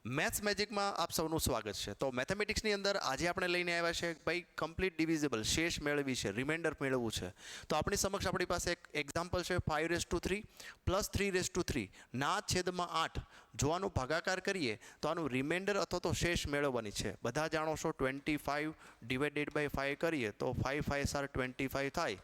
Maths મેજિકમાં આપ સૌનું સ્વાગત છે. તો મેથેમેટિક્સની અંદર આજે આપણે લઈને આવ્યા છે ભાઈ કમ્પ્લીટ ડિવિઝિબલ શેષ મેળવી છે, રિમાઇન્ડર મેળવવું છે. તો આપણી સમક્ષ આપણી પાસે એક એક્ઝામ્પલ છે 5^3 + 3^3 ના છેદમાં 8 જો આનું ભાગાકાર કરીએ તો આનું રિમાઇન્ડર અથવા તો શેષ મેળવવાની છે. બધા જાણો છો 25 / 5 કરીએ તો 5 5 25 થાય.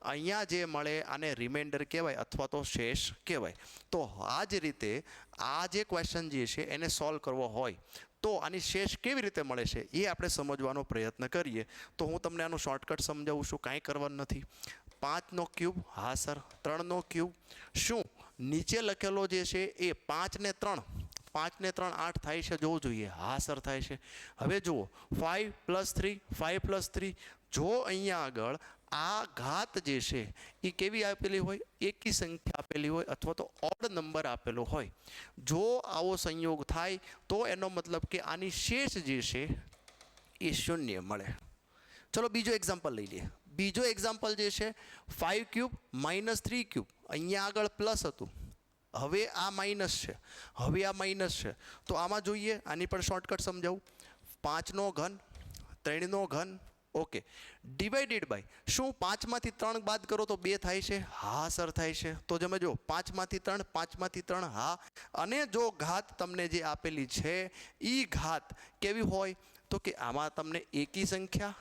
અહીંયા જે મળે આને રિમાઇન્ડર કહેવાય અથવા તો શેષ કહેવાય. તો આ જ રીતે આ જે ક્વેશ્ચન જે છે એને સોલ્વ કરવો હોય તો આની શેષ કેવી રીતે મળે છે એ આપણે સમજવાનો પ્રયત્ન કરીએ. તો હું તમને આનું શોર્ટકટ સમજાવું છું, કાંઈ કરવાનું નથી. 5નો ક્યુબ, હા સર. 3નો ક્યુબ, શું નીચે લખેલો જે છે એ 5 ને 3 8 થાય છે જોવું જોઈએ, હા સર થાય છે. હવે જુઓ 5 + 3 5 + 3 જો અહીંયા આગળ આ ઘાત જે છે એ કેવી આપેલી હોય, એકી સંખ્યા આપેલી હોય અથવા તો ઓડ નંબર આપેલો હોય. જો આવો સંયોગ થાય તો એનો મતલબ કે આની શેષ જે છે એ શૂન્ય મળે. ચલો બીજો એક્ઝામ્પલ લઈ લઈએ. બીજો એક્ઝામ્પલ જે છે 5³ - 3³ અહીંયા આગળ પ્લસ હતું, હવે આ માઇનસ છે, હવે આ માઇનસ છે. તો આમાં જોઈએ, આની પણ શોર્ટકટ સમજાવું. 5નો ઘન, 3નો ઘન, ઓકે, ડિવાઇડેડ બાય શું 5માંથી 3 બાદ કરો તો 2 થાય છે, હા સર થાય છે. તો તમે જો 5માંથી 3 હા. અને જો ઘાત તમને જે આપેલી છે એ ઘાત કેવી હોય તો કે આમાં તમને એકી સંખ્યા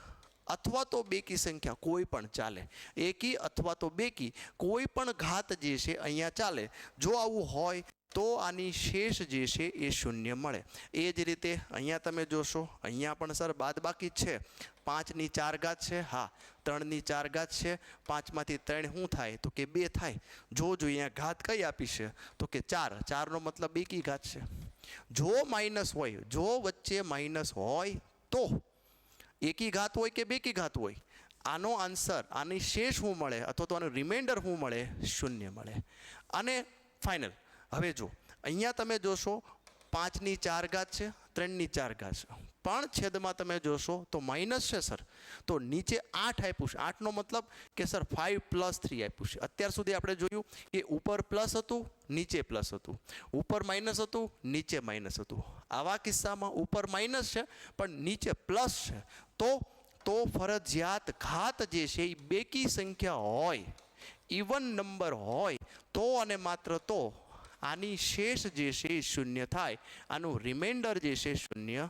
અથવા તો બેકી સંખ્યા કોઈ પણ ચાલે, એકી અથવા તો બેકી કોઈ પણ ઘાત જે છે અહીંયા ચાલે. જો આવું હોય તો આની શેષ જે છે એ શૂન્ય મળે. એ જ રીતે અહીંયા તમે જોશો, અહીંયા પણ સર બાદબાકી જ છે. 5ની 4 ઘાત છે, હા. 3ની 4 ઘાત છે, 5માંથી 3 શું થાય તો કે 2 થાય. જોજો અહીંયા ઘાત કઈ આપી છે તો કે 4. 4નો મતલબ એકી ઘાત છે. જો માઇનસ હોય, જો વચ્ચે માઇનસ હોય તો એકી ઘાત હોય કે બેકી ઘાત હોય, આનો આન્સર, આની શેષ શું મળે અથવા તો આનું રિમાઇન્ડર શું મળે, શૂન્ય મળે. અને ફાઇનલ હવે જો અહીંયા તમે જોશો 5ની 4 ઘાત છે, 3ની 4 ઘાત છે, પણ છેદમાં તમે જોશો તો માઇનસ છે સર. તો નીચે 8 આપ્યું છે. 8નો મતલબ કે સર 5 + 3 આપ્યું છે. અત્યાર સુધી આપણે જોયું કે ઉપર પ્લસ હતું, નીચે પ્લસ હતું, ઉપર માઇનસ હતું, નીચે માઇનસ હતું. આવા કિસ્સામાં ઉપર માઇનસ છે પણ નીચે પ્લસ છે તો ફરજિયાત ઘાત જે છે એ બેકી સંખ્યા હોય, ઇવન નંબર હોય તો અને માત્ર તો આની શેષ જે છે એ શૂન્ય થાય, આનું રિમાઇન્ડર જે છે શૂન્ય